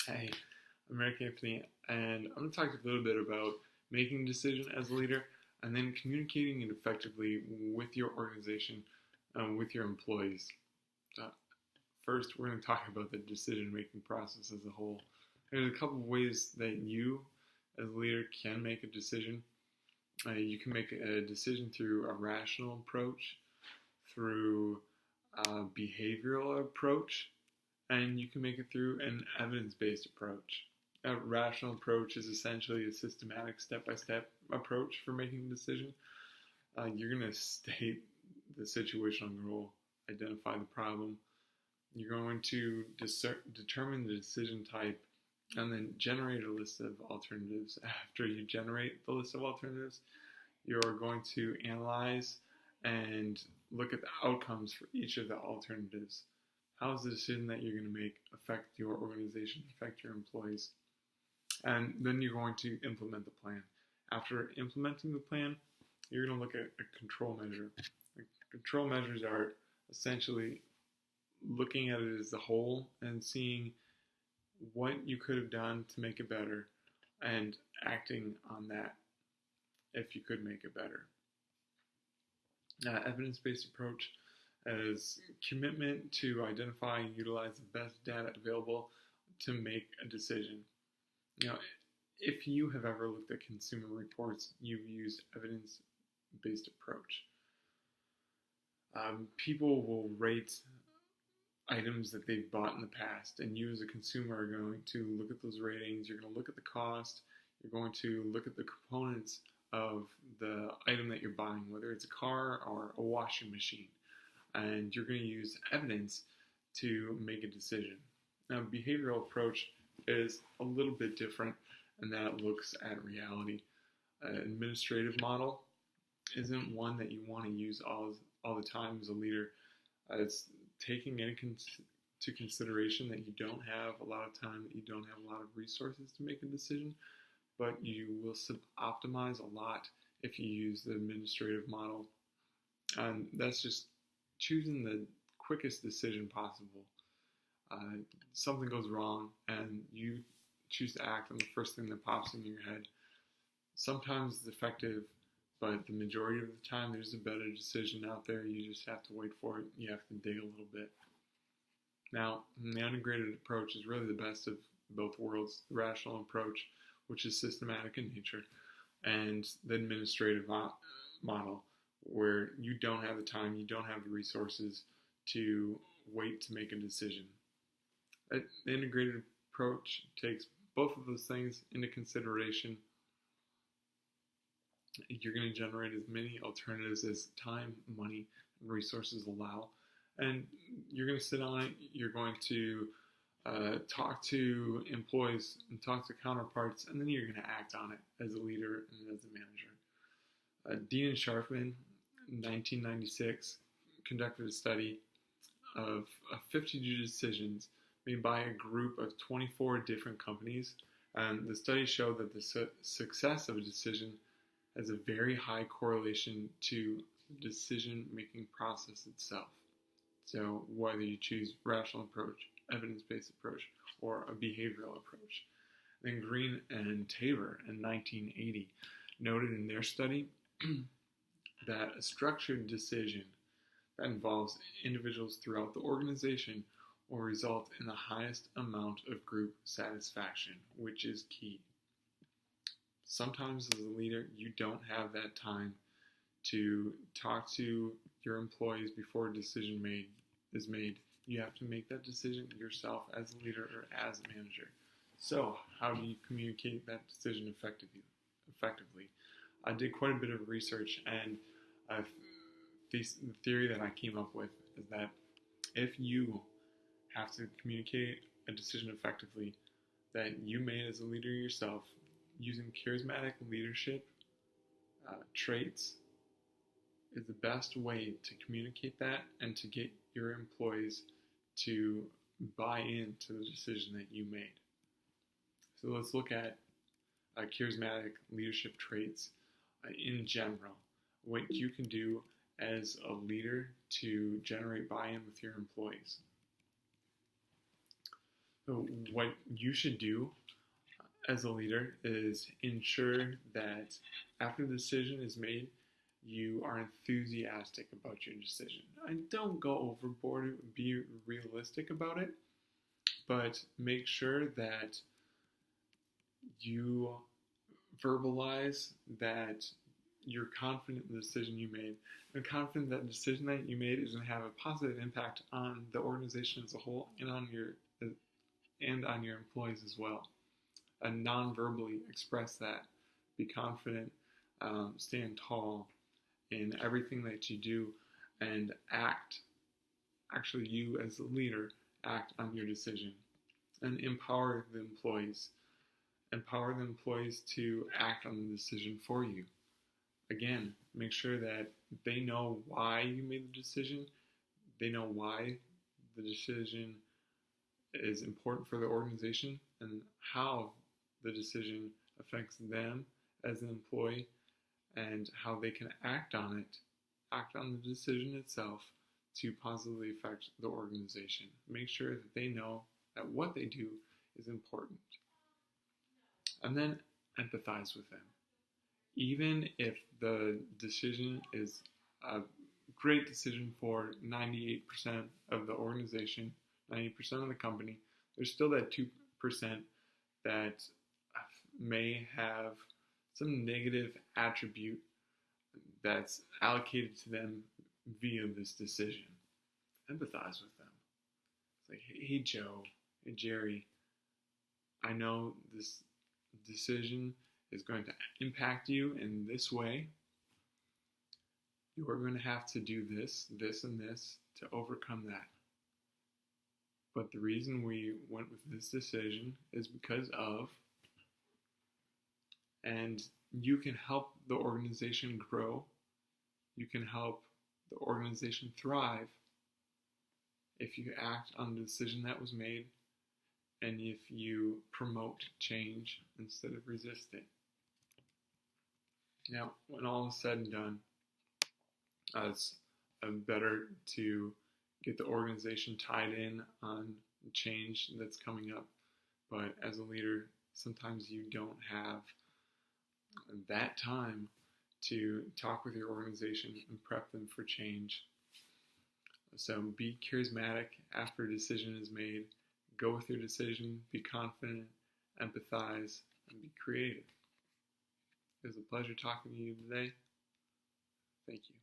Hey, I'm Eric Anthony, and I'm going to talk a little bit about making a decision as a leader and then communicating it effectively with your organization, with your employees. Uh, First, we're going to talk about the decision making process as a whole. There's a couple of ways that you, as a leader, can make a decision. You can make a decision through a rational approach, through a behavioral approach, and you can make it through an evidence-based approach. A rational approach is essentially a systematic step-by-step approach for making a decision. You're going to state the situational goal, identify the problem. You're going to determine the decision type, and then generate a list of alternatives. After you generate the list of alternatives, you're going to analyze and look at the outcomes for each of the alternatives. How does the decision that you're going to make affect your organization, affect your employees? And then you're going to implement the plan. After implementing the plan, you're going to look at a control measure. Control measures are essentially looking at it as a whole and seeing what you could have done to make it better and acting on that if you could make it better. Evidence-based approach is commitment to identify and utilize the best data available to make a decision. If you have ever looked at consumer reports, you've used evidence-based approach. People will rate items that they've bought in the past, and you as a consumer are going to look at those ratings, you're going to look at the cost, you're going to look at the components of the item that you're buying, whether it's a car or a washing machine, and you're going to use evidence to make a decision. Now, behavioral approach is a little bit different, and that looks at reality. An administrative model isn't one that you want to use all the time as a leader. It's taking into consideration that you don't have a lot of time, that you don't have a lot of resources to make a decision, but you will optimize a lot if you use the administrative model. And that's just choosing the quickest decision possible. Something goes wrong and you choose to act on the first thing that pops in your head. Sometimes it's effective, but the majority of the time there's a better decision out there. You just have to wait for it. You have to dig a little bit. Now, the integrated approach is really the best of both worlds. The rational approach, which is systematic in nature, and the administrative model, where you don't have the time, you don't have the resources to wait to make a decision. The integrated approach takes both of those things into consideration. You're going to generate as many alternatives as time, money, and resources allow. And you're going to sit on it. You're going to talk to employees and talk to counterparts, and then you're going to act on it as a leader and as a manager. Dean and Sharfman, in 1996, conducted a study of 52 decisions made by a group of 24 different companies. And the study showed that the success of a decision has a very high correlation to the decision-making process itself. So whether you choose rational approach, evidence-based approach, or a behavioral approach. Then Green and Tabor in 1980 noted in their study that a structured decision that involves individuals throughout the organization will result in the highest amount of group satisfaction, which is key. Sometimes as a leader, you don't have that time to talk to your employees before a decision is made. You have to make that decision yourself as a leader or as a manager. So how do you communicate that decision effectively? I did quite a bit of research, and the theory that I came up with is that if you have to communicate a decision effectively that you made as a leader yourself, using charismatic leadership traits is the best way to communicate that and to get your employees to buy into the decision that you made. So let's look at charismatic leadership traits in general. What you can do as a leader to generate buy-in with your employees. So what you should do as a leader is ensure that after the decision is made, you are enthusiastic about your decision. And don't go overboard, be realistic about it, but make sure that you verbalize that you're confident in the decision you made, and confident that the decision that you made is going to have a positive impact on the organization as a whole and on your employees as well. And non-verbally express that. Be confident, stand tall in everything that you do, and act. Actually, you as a leader, act on your decision, and empower the employees. Empower the employees to act on the decision for you. Again, make sure that they know why you made the decision. They know why the decision is important for the organization and how the decision affects them as an employee and how they can act on it, act on the decision itself to positively affect the organization. Make sure that they know that what they do is important. And then empathize with them. Even if the decision is a great decision for 98% of the organization, 90% of the company, there's still that 2% that may have some negative attribute that's allocated to them via this decision. Empathize with them. It's like, hey Joe, hey Jerry, I know this decision is going to impact you in this way. You are going to have to do this, this, and this to overcome that. But the reason we went with this decision is because of, and you can help the organization grow. You can help the organization thrive if you act on the decision that was made and if you promote change instead of resist it. Now, when all is said and done, it's better to get the organization tied in on change that's coming up. But as a leader, sometimes you don't have that time to talk with your organization and prep them for change. So be charismatic after a decision is made. Go with your decision, be confident, empathize, and be creative. It was a pleasure talking to you today. Thank you.